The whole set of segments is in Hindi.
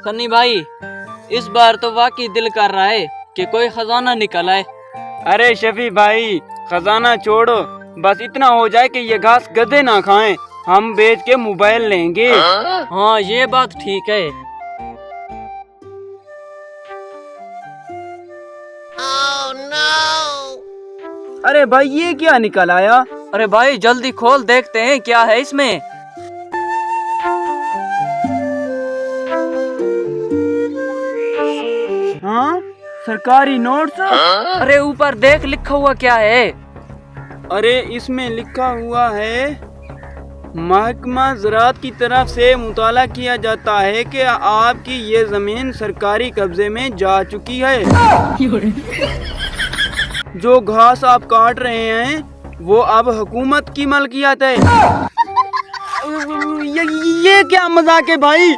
सन्नी भाई, इस बार तो वाकई दिल कर रहा है कि कोई खजाना निकल आए। अरे शफी भाई, खजाना छोड़ो, बस इतना हो जाए कि ये घास गधे ना खाएं, हम बेच के मोबाइल लेंगे। हाँ, ये बात ठीक है। अरे भाई, ये क्या निकल आया? अरे भाई जल्दी खोल, देखते हैं क्या है इसमें। हाँ, सरकारी नोट्स। अरे ऊपर देख, लिखा हुआ क्या है? अरे इसमें लिखा हुआ है, महकमा ज़राअत की तरफ से मुताला किया जाता है कि आपकी ये जमीन सरकारी कब्जे में जा चुकी है। जो घास आप काट रहे हैं वो अब हुकूमत की मलकियत है। ये क्या मजाक है भाई?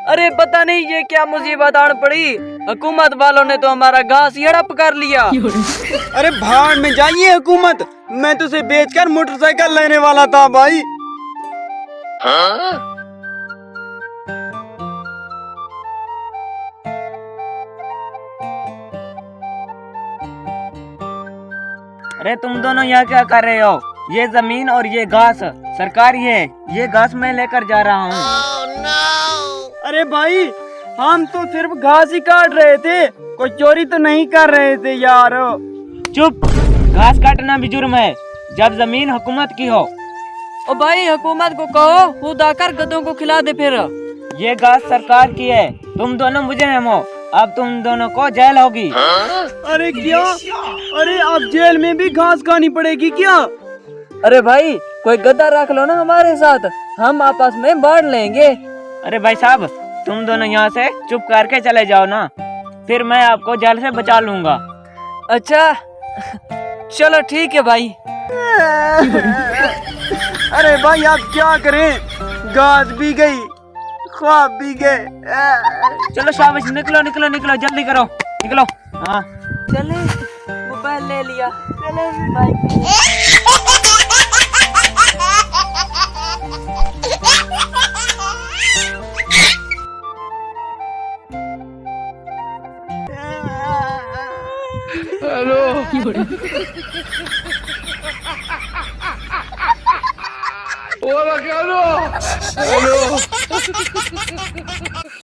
अरे पता नहीं ये क्या मुसीबत आन पड़ी, हुकूमत वालों ने तो हमारा घास हड़प कर लिया। अरे भाड़ में जाइए हुकूमत, मैं तुझे बेचकर मोटरसाइकिल लेने वाला था भाई। अरे तुम दोनों यहाँ क्या कर रहे हो? ये जमीन और ये घास सरकारी है, ये घास मैं लेकर जा रहा हूँ। अरे भाई, हम तो सिर्फ घास ही काट रहे थे, कोई चोरी तो नहीं कर रहे थे यार। चुप, घास काटना भी जुर्म है जब जमीन हुकूमत की हो। ओ भाई, हुकूमत को कहो खुद आकर गधों को खिला दे फिर। ये घास सरकार की है, तुम दोनों मुजरिम हो, अब तुम दोनों को जेल होगी। अरे क्या? अरे अब जेल में भी घास खानी पड़ेगी क्या? अरे भाई, कोई गधा रख लो ना हमारे साथ, हम आपस में बांट लेंगे। अरे भाई साहब, तुम दोनों यहाँ से चुप करके चले जाओ ना, फिर मैं आपको जेल से बचा लूंगा। अच्छा चलो ठीक है भाई। अरे भाई, आप क्या करें, घास भी गई, ख्वाब भी गए। चलो शाबाश, निकलो निकलो निकलो, जल्दी करो, निकलो। हाँ चले, मोबाइल ले लिया, चले भाई। हेलो। Hola, cabrón. Hello.